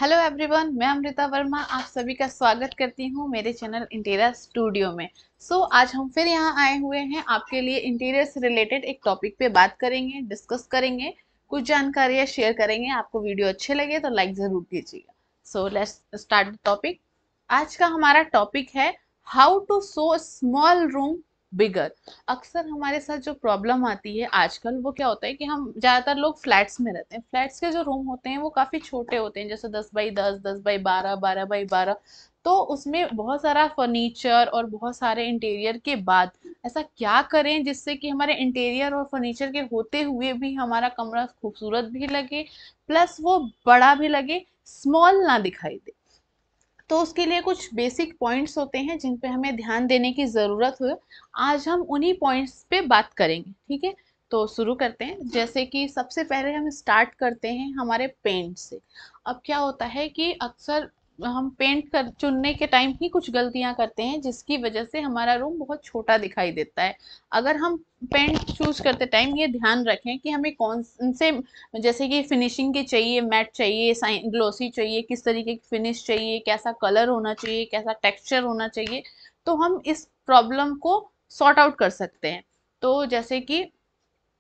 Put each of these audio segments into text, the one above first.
Hello everyone, मैं अमृता वर्मा आप सभी का स्वागत करती हूँ मेरे चैनल इंटीरियर स्टूडियो में। आज हम फिर यहाँ आए हुए हैं आपके लिए इंटीरियर से रिलेटेड एक टॉपिक पे बात करेंगे, डिस्कस करेंगे, कुछ जानकारियाँ शेयर करेंगे। आपको वीडियो अच्छे लगे तो लाइक ज़रूर कीजिएगा। Let's start the topic. आज का हमारा टॉपिक है how to show small room bigger. अक्सर हमारे साथ जो प्रॉब्लम आती है आजकल वो क्या होता है कि हम ज़्यादातर लोग फ्लैट्स में रहते हैं। फ्लैट्स के जो रूम होते हैं वो काफ़ी छोटे होते हैं, जैसे 10 बाई 10, 10 बाई 12, 12 बाई 12। तो उसमें बहुत सारा फर्नीचर और बहुत सारे इंटीरियर के बाद ऐसा क्या करें जिससे कि हमारे इंटीरियर और फर्नीचर के होते हुए भी हमारा कमरा खूबसूरत भी लगे, प्लस वो बड़ा भी लगे, स्मॉल ना दिखाई दे। तो उसके लिए कुछ बेसिक पॉइंट्स होते हैं जिन पे हमें ध्यान देने की ज़रूरत है। आज हम उन्हीं पॉइंट्स पे बात करेंगे, ठीक है। तो शुरू करते हैं। जैसे कि सबसे पहले हम स्टार्ट करते हैं हमारे पेंट से। अब क्या होता है कि अक्सर हम पेंट कर चुनने के टाइम ही कुछ गलतियां करते हैं जिसकी वजह से हमारा रूम बहुत छोटा दिखाई देता है। अगर हम पेंट चूज करते टाइम ये ध्यान रखें कि हमें कौन से, जैसे कि फिनिशिंग की चाहिए, मैट चाहिए, ग्लोसी चाहिए, किस तरीके की फिनिश चाहिए, कैसा कलर होना चाहिए, कैसा टेक्सचर होना चाहिए, तो हम इस प्रॉब्लम को सॉर्ट आउट कर सकते हैं। तो जैसे कि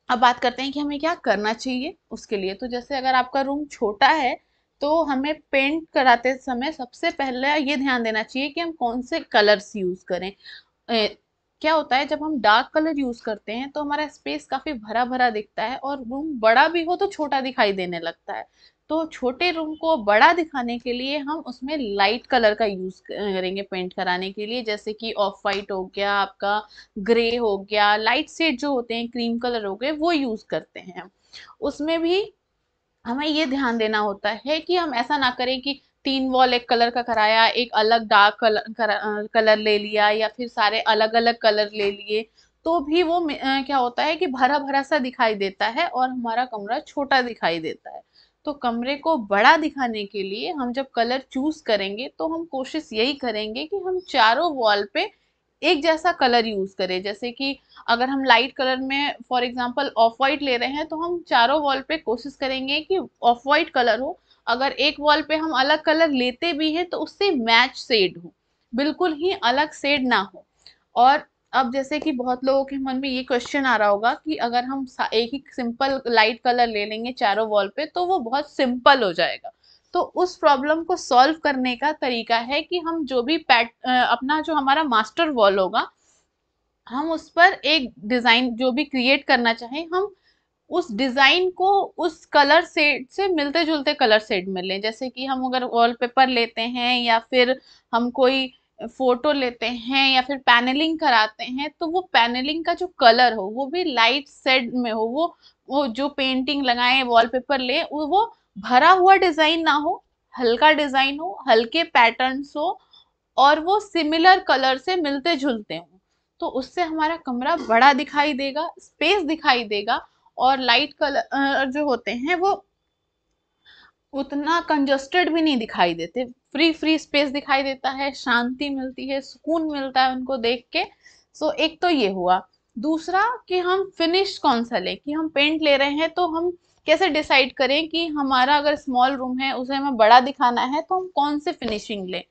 अब बात करते हैं कि हमें क्या करना चाहिए उसके लिए। तो जैसे अगर आपका रूम छोटा है तो हमें पेंट कराते समय सबसे पहले ये ध्यान देना चाहिए कि हम कौन से कलर्स यूज करें। क्या होता है जब हम डार्क कलर यूज करते हैं तो हमारा स्पेस काफी भरा भरा दिखता है और रूम बड़ा भी हो तो छोटा दिखाई देने लगता है। तो छोटे रूम को बड़ा दिखाने के लिए हम उसमें लाइट कलर का यूज करेंगे पेंट कराने के लिए, जैसे कि ऑफ वाइट हो गया, आपका ग्रे हो गया, लाइट शेड जो होते हैं क्रीम कलर हो गए, वो यूज करते हैं। उसमें भी हमें ये ध्यान देना होता है कि हम ऐसा ना करें कि 3 वॉल एक कलर का कराया, एक अलग डार्क कलर ले लिया, या फिर सारे अलग अलग कलर ले लिए। तो भी वो क्या होता है कि भरा भरा सा दिखाई देता है और हमारा कमरा छोटा दिखाई देता है। तो कमरे को बड़ा दिखाने के लिए हम जब कलर चूज करेंगे तो हम कोशिश यही करेंगे कि हम चारों वॉल पे एक जैसा कलर यूज करें। जैसे कि अगर हम लाइट कलर में फॉर एग्जांपल ऑफ वाइट ले रहे हैं तो हम चारों वॉल पे कोशिश करेंगे कि ऑफ वाइट कलर हो। अगर एक वॉल पे हम अलग कलर लेते भी हैं तो उससे मैच शेड हो, बिल्कुल ही अलग शेड ना हो। और अब जैसे कि बहुत लोगों के मन में ये क्वेश्चन आ रहा होगा कि अगर हम एक ही सिंपल लाइट कलर ले लेंगे चारों वॉल पे तो वो बहुत सिंपल हो जाएगा। तो उस प्रॉब्लम को सॉल्व करने का तरीका है कि हम जो भी अपना जो हमारा मास्टर वॉल होगा, हम उस पर एक डिजाइन जो भी क्रिएट करना चाहें, हम उस डिजाइन को उस कलर सेड से मिलते जुलते कलर सेड में लें। जैसे कि हम अगर वॉलपेपर लेते हैं या फिर हम कोई फोटो लेते हैं या फिर पैनलिंग कराते हैं तो वो पैनलिंग का जो कलर हो वो भी लाइट शेड में हो। वो जो पेंटिंग लगाए वॉलपेपर ले वो भरा हुआ डिजाइन ना हो, हल्का डिजाइन हो, हल्के पैटर्न्स हो, और वो सिमिलर कलर से मिलते जुलते हों। तो उससे हमारा कमरा बड़ा दिखाई देगा, स्पेस दिखाई देगा, और लाइट कलर जो होते हैं वो उतना कंजस्टेड भी नहीं दिखाई देते, फ्री फ्री स्पेस दिखाई देता है, शांति मिलती है, सुकून मिलता है उनको देख के। एक तो ये हुआ। दूसरा कि हम फिनिश कौन सा लें, कि हम पेंट ले रहे हैं तो हम कैसे डिसाइड करें कि हमारा अगर स्मॉल रूम है उसे हमें बड़ा दिखाना है तो हम कौन से फिनिशिंग लें।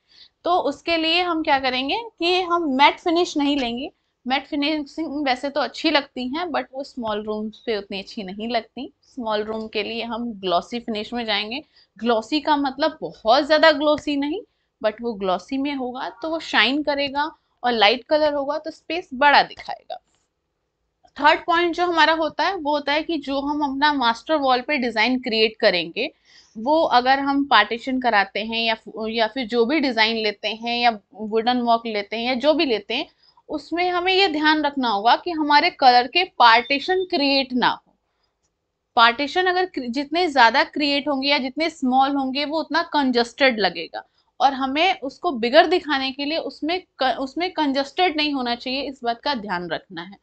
तो उसके लिए हम क्या करेंगे कि हम मैट फिनिश नहीं लेंगे। मैट फिनिशिंग वैसे तो अच्छी लगती हैं बट वो स्मॉल रूम्स पे उतनी अच्छी नहीं लगती। स्मॉल रूम के लिए हम ग्लॉसी फिनिश में जाएंगे। ग्लॉसी का मतलब बहुत ज्यादा ग्लॉसी नहीं, बट वो ग्लॉसी में होगा तो वो शाइन करेगा, और लाइट कलर होगा तो स्पेस बड़ा दिखाएगा। थर्ड पॉइंट जो हमारा होता है वो होता है कि जो हम अपना मास्टर वॉल पे डिजाइन क्रिएट करेंगे, वो अगर हम पार्टीशन कराते हैं या फिर जो भी डिजाइन लेते हैं या वुडन वॉक लेते हैं या जो भी लेते हैं, उसमें हमें ये ध्यान रखना होगा कि हमारे कलर के पार्टीशन क्रिएट ना हो। पार्टीशन अगर जितने ज्यादा क्रिएट होंगे या जितने स्मॉल होंगे वो उतना कंजस्टेड लगेगा, और हमें उसको बिगर दिखाने के लिए उसमें कंजस्टेड नहीं होना चाहिए, इस बात का ध्यान रखना है।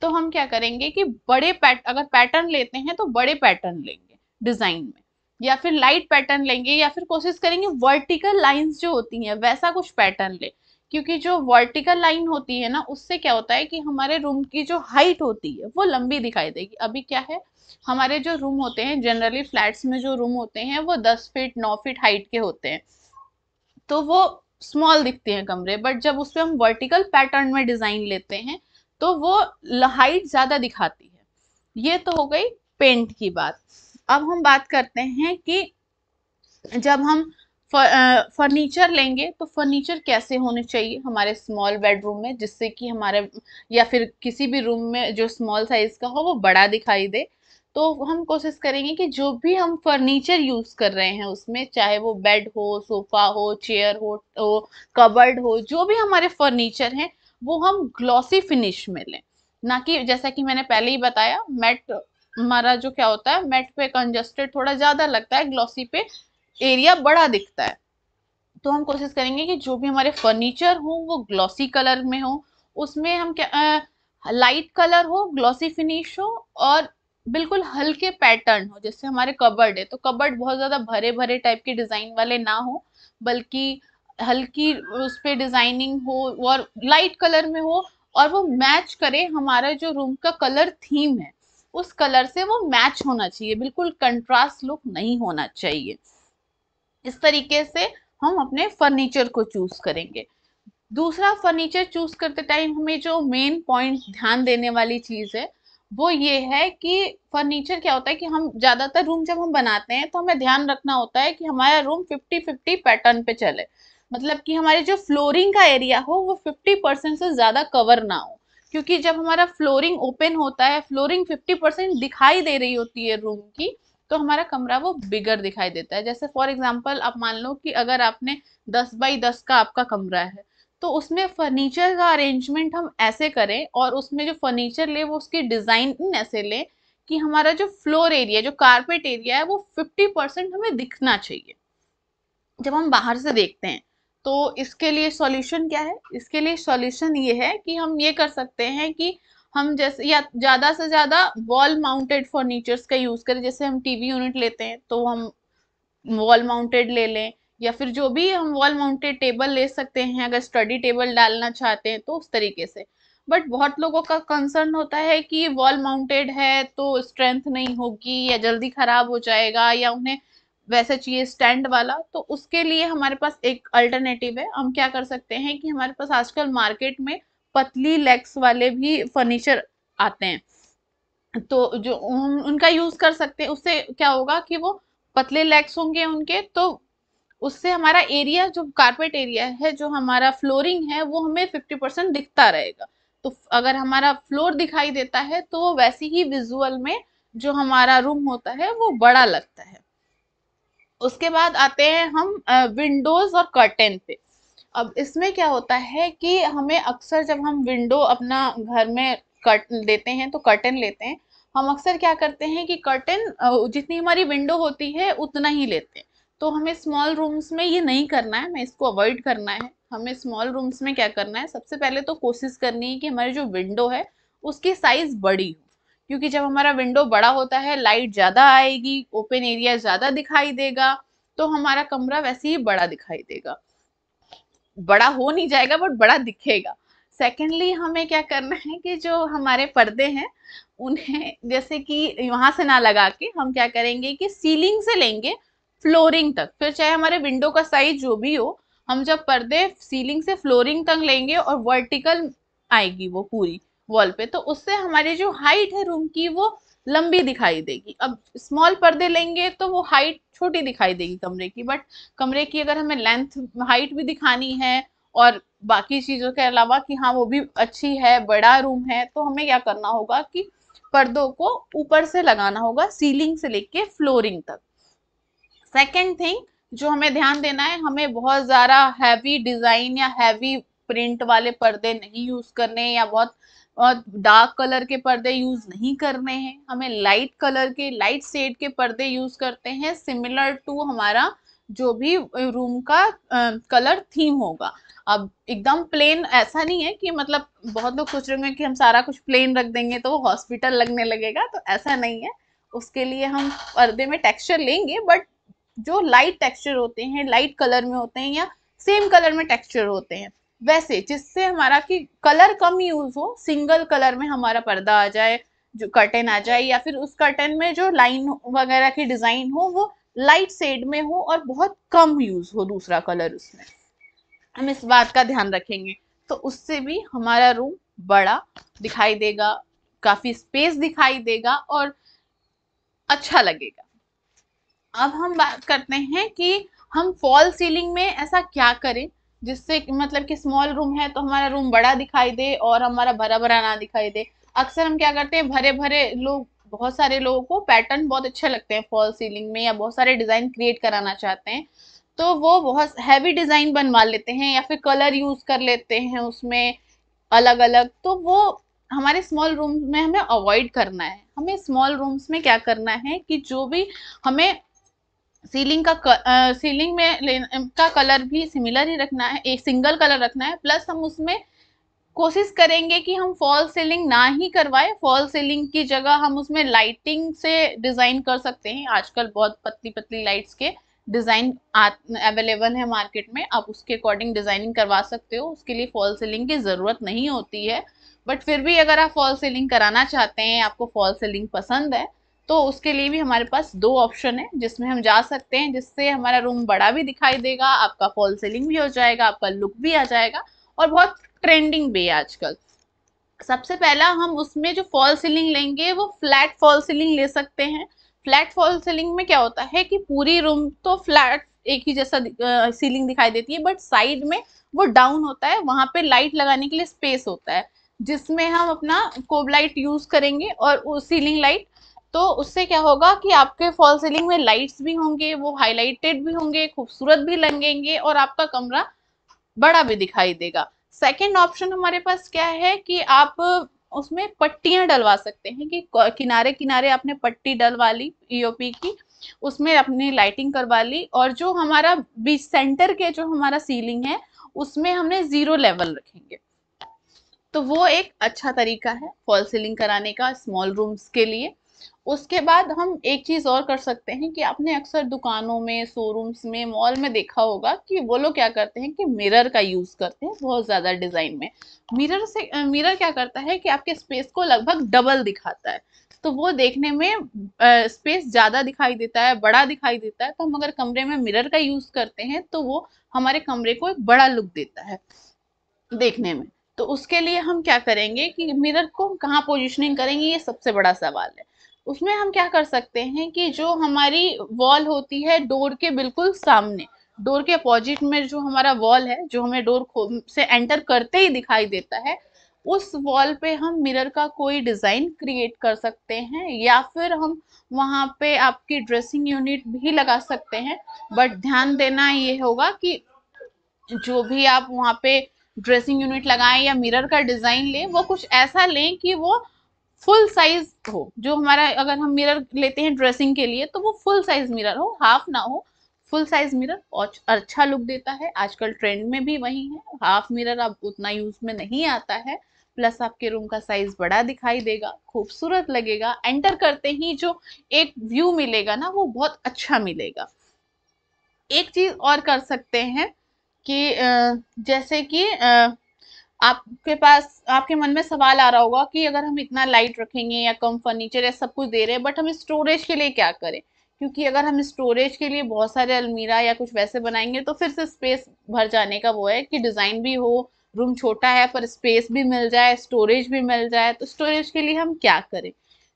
तो हम क्या करेंगे कि अगर पैटर्न लेते हैं तो बड़े पैटर्न लेंगे डिजाइन में, या फिर लाइट पैटर्न लेंगे, या फिर कोशिश करेंगे वर्टिकल लाइंस जो होती हैं वैसा कुछ पैटर्न ले। क्योंकि जो वर्टिकल लाइन होती है ना उससे क्या होता है कि हमारे रूम की जो हाइट होती है वो लंबी दिखाई देगी। अभी क्या है हमारे जो रूम होते हैं जनरली फ्लैट्स में जो रूम होते हैं वो 10 फीट 9 फीट हाइट के होते हैं, तो वो स्मॉल दिखते हैं कमरे, बट जब उस पे हम वर्टिकल पैटर्न में डिजाइन लेते हैं तो वो हाइट ज्यादा दिखाती है। ये तो हो गई पेंट की बात। अब हम बात करते हैं कि जब हम फर्नीचर लेंगे तो फर्नीचर कैसे होने चाहिए हमारे स्मॉल बेडरूम में, जिससे कि हमारे या फिर किसी भी रूम में जो स्मॉल साइज का हो वो बड़ा दिखाई दे। तो हम कोशिश करेंगे कि जो भी हम फर्नीचर यूज कर रहे हैं उसमें, चाहे वो बेड हो, सोफा हो, चेयर हो, कबर्ड हो, जो भी हमारे फर्नीचर हैं वो हम ग्लॉसी फिनिश में लें। ना कि जैसा कि मैंने पहले ही बताया, मैट हमारा जो क्या होता है, मैट पे कंजस्टेड थोड़ा ज्यादा लगता है, ग्लॉसी पे एरिया बड़ा दिखता है। तो हम कोशिश करेंगे कि जो भी हमारे फर्नीचर हो वो ग्लॉसी कलर में हो, उसमें हम क्या लाइट कलर हो, ग्लॉसी फिनिश हो, और बिल्कुल हल्के पैटर्न हो। जैसे हमारे कबर्ड है तो कबर्ड बहुत ज्यादा भरे भरे टाइप के डिजाइन वाले ना हो, बल्कि हल्की उस पे डिजाइनिंग हो और लाइट कलर में हो, और वो मैच करे हमारा जो रूम का कलर थीम है उस कलर से, वो मैच होना चाहिए, बिल्कुल कंट्रास्ट लुक नहीं होना चाहिए। इस तरीके से हम अपने फर्नीचर को चूज करेंगे। दूसरा, फर्नीचर चूज करते टाइम हमें जो मेन पॉइंट ध्यान देने वाली चीज है वो ये है कि फर्नीचर क्या होता है कि हम ज्यादातर रूम जब हम बनाते हैं तो हमें ध्यान रखना होता है कि हमारा रूम 50-50 पैटर्न पे चले। मतलब कि हमारे जो फ्लोरिंग का एरिया हो वो 50% से ज्यादा कवर ना हो, क्योंकि जब हमारा फ्लोरिंग ओपन होता है, फ्लोरिंग 50% दिखाई दे रही होती है रूम की, तो हमारा कमरा वो बिगर दिखाई देता है। जैसे फॉर एग्जाम्पल आप मान लो कि अगर आपने 10 बाई 10 का आपका कमरा है, तो उसमें फर्नीचर का अरेंजमेंट हम ऐसे करें और उसमें जो फर्नीचर ले वो उसकी डिजाइन ऐसे ले कि हमारा जो फ्लोर एरिया, जो कारपेट एरिया है, वो 50% हमें दिखना चाहिए जब हम बाहर से देखते हैं। तो इसके लिए सॉल्यूशन क्या है? इसके लिए सॉल्यूशन ये है कि हम ये कर सकते हैं कि हम जैसे या ज्यादा से ज्यादा वॉल माउंटेड फर्नीचर्स का यूज करें। जैसे हम टीवी यूनिट लेते हैं तो हम वॉल माउंटेड ले लें, या फिर जो भी हम वॉल माउंटेड टेबल ले सकते हैं अगर स्टडी टेबल डालना चाहते हैं तो उस तरीके से। बट बहुत लोगों का कंसर्न होता है कि वॉल माउंटेड है तो स्ट्रेंथ नहीं होगी या जल्दी खराब हो जाएगा, या उन्हें वैसे चाहिए स्टैंड वाला। तो उसके लिए हमारे पास एक अल्टरनेटिव है। हम क्या कर सकते हैं कि हमारे पास आजकल मार्केट में पतली लेग्स वाले भी फर्नीचर आते हैं, तो जो हम उनका यूज कर सकते हैं। उससे क्या होगा कि वो पतले लेग्स होंगे उनके, तो उससे हमारा एरिया, जो कारपेट एरिया है, जो हमारा फ्लोरिंग है, वो हमें 50% दिखता रहेगा। तो अगर हमारा फ्लोर दिखाई देता है तो वो वैसे ही विजुअल में जो हमारा रूम होता है वो बड़ा लगता है। उसके बाद आते हैं हम विंडोज और कर्टेन पे। अब इसमें क्या होता है कि हमें अक्सर जब हम विंडो अपना घर में कट लेते हैं तो कर्टेन लेते हैं, हम अक्सर क्या करते हैं कि कर्टेन जितनी हमारी विंडो होती है उतना ही लेते हैं। तो हमें स्मॉल रूम्स में ये नहीं करना है, हमें इसको अवॉइड करना है। हमें स्मॉल रूम्स में क्या करना है, सबसे पहले तो कोशिश करनी है कि हमारी जो विंडो है उसकी साइज बड़ी हो, क्योंकि जब हमारा विंडो बड़ा होता है लाइट ज्यादा आएगी, ओपन एरिया ज्यादा दिखाई देगा, तो हमारा कमरा वैसे ही बड़ा दिखाई देगा। बड़ा हो नहीं जाएगा बट बड़ा दिखेगा। सेकेंडली हमें क्या करना है कि जो हमारे पर्दे हैं उन्हें जैसे कि वहां से ना लगा के हम क्या करेंगे कि सीलिंग से लेंगे फ्लोरिंग तक, फिर चाहे हमारे विंडो का साइज जो भी हो, हम जब पर्दे सीलिंग से फ्लोरिंग तक लेंगे और वर्टिकल आएगी वो पूरी वॉल पे, तो उससे हमारी जो हाइट है रूम की वो लंबी दिखाई देगी। अब स्मॉल पर्दे लेंगे तो वो हाइट छोटी दिखाई देगी कमरे की, बट कमरे की अगर हमें लेंथ हाइट भी दिखानी है और बाकी चीजों के अलावा कि हाँ वो भी अच्छी है, बड़ा रूम है, तो हमें क्या करना होगा कि पर्दों को ऊपर से लगाना होगा, सीलिंग से लेके फ्लोरिंग तक। सेकेंड थिंग जो हमें ध्यान देना है, हमें बहुत ज्यादा हैवी डिजाइन या हैवी प्रिंट वाले पर्दे नहीं यूज करने, या बहुत डार्क कलर के पर्दे यूज नहीं करने हैं। हमें लाइट कलर के, लाइट शेड के पर्दे यूज करते हैं, सिमिलर टू हमारा जो भी रूम का कलर थीम होगा। अब एकदम प्लेन ऐसा नहीं है कि मतलब बहुत लोग सोच रहे होंगे कि हम सारा कुछ प्लेन रख देंगे तो वो हॉस्पिटल लगने लगेगा, तो ऐसा नहीं है। उसके लिए हम पर्दे में टेक्सचर लेंगे, बट जो लाइट टेक्सचर होते हैं, लाइट कलर में होते हैं, या सेम कलर में टेक्सचर होते हैं, वैसे जिससे हमारा कि कलर कम यूज हो, सिंगल कलर में हमारा पर्दा आ जाए, जो कर्टेन आ जाए, या फिर उस कर्टेन में जो लाइन वगैरह की डिजाइन हो वो लाइट शेड में हो और बहुत कम यूज हो दूसरा कलर उसमें। हम इस बात का ध्यान रखेंगे, तो उससे भी हमारा रूम बड़ा दिखाई देगा, काफी स्पेस दिखाई देगा और अच्छा लगेगा। अब हम बात करते हैं कि हम फॉल सीलिंग में ऐसा क्या करें जिससे मतलब कि स्मॉल रूम है तो हमारा रूम बड़ा दिखाई दे और हमारा भरा भरा ना दिखाई दे। अक्सर हम क्या करते हैं, भरे भरे लोग, बहुत सारे लोगों को पैटर्न बहुत अच्छे लगते हैं फॉल सीलिंग में, या बहुत सारे डिजाइन क्रिएट कराना चाहते हैं, तो वो बहुत हैवी डिजाइन बनवा लेते हैं या फिर कलर यूज कर लेते हैं उसमें अलग अलग। तो वो हमारे स्मॉल रूम में हमें अवॉइड करना है। हमें स्मॉल रूम्स में क्या करना है कि जो भी हमें सीलिंग में का कलर भी सिमिलर ही रखना है, एक सिंगल कलर रखना है। प्लस हम उसमें कोशिश करेंगे कि हम फॉल सीलिंग ना ही करवाए, फॉल सीलिंग की जगह हम उसमें लाइटिंग से डिजाइन कर सकते हैं। आजकल बहुत पतली पतली लाइट्स के डिजाइन अवेलेबल है मार्केट में, आप उसके अकॉर्डिंग डिजाइनिंग करवा सकते हो, उसके लिए फॉल सीलिंग की जरूरत नहीं होती है। बट फिर भी अगर आप फॉल सीलिंग कराना चाहते हैं, आपको फॉल सीलिंग पसंद है, तो उसके लिए भी हमारे पास दो ऑप्शन है जिसमें हम जा सकते हैं, जिससे हमारा रूम बड़ा भी दिखाई देगा, आपका फॉल सीलिंग भी हो जाएगा, आपका लुक भी आ जाएगा, और बहुत ट्रेंडिंग भी है आजकल। सबसे पहला हम उसमें जो फॉल सीलिंग लेंगे वो फ्लैट फॉल सीलिंग ले सकते हैं। फ्लैट फॉल सीलिंग में क्या होता है कि पूरी रूम तो फ्लैट एक ही जैसा सीलिंग दिखाई देती है, बट साइड में वो डाउन होता है, वहां पे लाइट लगाने के लिए स्पेस होता है, जिसमें हम अपना कोब लाइट यूज करेंगे और सीलिंग लाइट। तो उससे क्या होगा कि आपके फॉल सीलिंग में लाइट्स भी होंगे, वो हाईलाइटेड भी होंगे, खूबसूरत भी लगेंगे और आपका कमरा बड़ा भी दिखाई देगा। सेकंड ऑप्शन हमारे पास क्या है कि आप उसमें पट्टियां डलवा सकते हैं, कि किनारे किनारे आपने पट्टी डलवा ली ईओपी की, उसमें अपनी लाइटिंग करवा ली, और जो हमारा बीच सेंटर के जो हमारा सीलिंग है उसमें हमने जीरो लेवल रखेंगे। तो वो एक अच्छा तरीका है फॉल सीलिंग कराने का स्मॉल रूम्स के लिए। उसके बाद हम एक चीज और कर सकते हैं कि आपने अक्सर दुकानों में, शोरूम्स में, मॉल में देखा होगा कि वो लोग क्या करते हैं कि मिरर का यूज करते हैं बहुत ज्यादा डिजाइन में। मिरर क्या करता है कि आपके स्पेस को लगभग डबल दिखाता है, तो वो देखने में स्पेस ज्यादा दिखाई देता है, बड़ा दिखाई देता है। तो हम अगर कमरे में मिरर का यूज करते हैं तो वो हमारे कमरे को एक बड़ा लुक देता है देखने में। तो उसके लिए हम क्या करेंगे कि मिरर को कहाँ पोजिशनिंग करेंगे, ये सबसे बड़ा सवाल है। उसमें हम क्या कर सकते हैं कि जो हमारी वॉल होती है डोर के बिल्कुल सामने, डोर के अपोजिट में जो हमारा वॉल है, जो हमें डोर से एंटर करते ही दिखाई देता है, उस वॉल पे हम मिरर का कोई डिजाइन क्रिएट कर सकते हैं, या फिर हम वहां पे आपकी ड्रेसिंग यूनिट भी लगा सकते हैं। बट ध्यान देना ये होगा कि जो भी आप वहां पे ड्रेसिंग यूनिट लगाएं या मिरर का डिजाइन लें, वो कुछ ऐसा लें कि वो फुल साइज हो। जो हमारा, अगर हम मिरर लेते हैं ड्रेसिंग के लिए तो वो फुल साइज मिरर हो, हाफ ना हो। फुल साइज मिरर और अच्छा लुक देता है, आजकल ट्रेंड में भी वही है। हाफ मिरर अब उतना यूज में नहीं आता है। प्लस आपके रूम का साइज बड़ा दिखाई देगा, खूबसूरत लगेगा, एंटर करते ही जो एक व्यू मिलेगा ना वो बहुत अच्छा मिलेगा। एक चीज और कर सकते हैं कि जैसे कि आपके पास, आपके मन में सवाल आ रहा होगा कि अगर हम इतना लाइट रखेंगे या कम फर्नीचर या सब कुछ दे रहे हैं, बट हम स्टोरेज के लिए क्या करें? क्योंकि अगर हम स्टोरेज के लिए बहुत सारे अलमीरा या कुछ वैसे बनाएंगे तो फिर से स्पेस भर जाने का वो है कि डिजाइन भी हो, रूम छोटा है पर स्पेस भी मिल जाए, स्टोरेज भी मिल जाए। तो स्टोरेज के लिए हम क्या करें?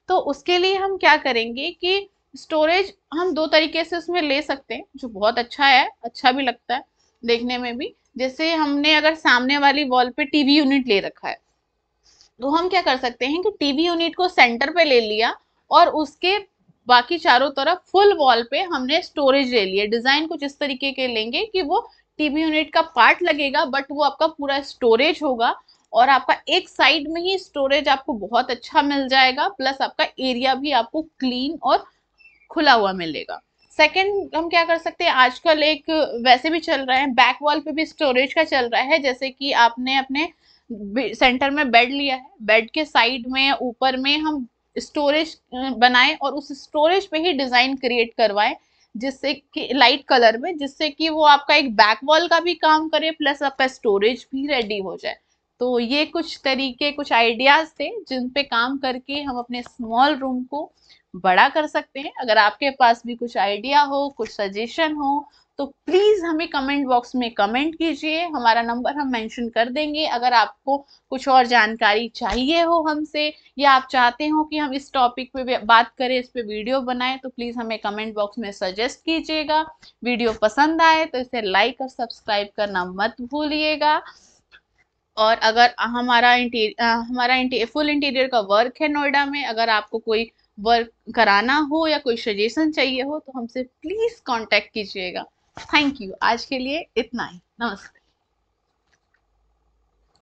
तो उसके लिए हम क्या करेंगे कि स्टोरेज हम दो तरीके से उसमें ले सकते हैं, जो बहुत अच्छा है, अच्छा भी लगता है देखने में भी। जैसे हमने अगर सामने वाली वॉल पे टीवी यूनिट ले रखा है, तो हम क्या कर सकते हैं कि टीवी यूनिट को सेंटर पे ले लिया और उसके बाकी चारों तरफ फुल वॉल पे हमने स्टोरेज ले लिया। डिजाइन कुछ इस तरीके के लेंगे कि वो टीवी यूनिट का पार्ट लगेगा बट वो आपका पूरा स्टोरेज होगा, और आपका एक साइड में ही स्टोरेज आपको बहुत अच्छा मिल जाएगा, प्लस आपका एरिया भी आपको क्लीन और खुला हुआ मिलेगा। सेकंड हम क्या कर सकते हैं, आजकल एक वैसे भी चल रहा है, बैक वॉल पे भी स्टोरेज का चल रहा है। जैसे कि आपने अपने सेंटर में बेड लिया है, बेड के साइड में ऊपर में हम स्टोरेज बनाएं और उस स्टोरेज पे ही डिजाइन क्रिएट करवाएं, जिससे कि लाइट कलर में, जिससे कि वो आपका एक बैक वॉल का भी काम करे प्लस आपका स्टोरेज भी रेडी हो जाए। तो ये कुछ तरीके, कुछ आइडियाज थे जिन पे काम करके हम अपने स्मॉल रूम को बड़ा कर सकते हैं। अगर आपके पास भी कुछ आइडिया हो, कुछ सजेशन हो, तो प्लीज हमें कमेंट बॉक्स में कमेंट कीजिए। हमारा नंबर हम मेंशन कर देंगे। अगर आपको कुछ और जानकारी चाहिए हो हमसे, या आप चाहते हो कि हम इस टॉपिक पे बात करें, इस पे वीडियो बनाएं, तो प्लीज हमें कमेंट बॉक्स में सजेस्ट कीजिएगा। वीडियो पसंद आए तो इसे लाइक और सब्सक्राइब करना मत भूलिएगा। और अगर हमारा फुल इंटीरियर का वर्क है नोएडा में, अगर आपको कोई वर्क कराना हो या कोई सजेशन चाहिए हो, तो हमसे प्लीज कांटेक्ट कीजिएगा। Thank you. आज के लिए इतना ही। नमस्ते।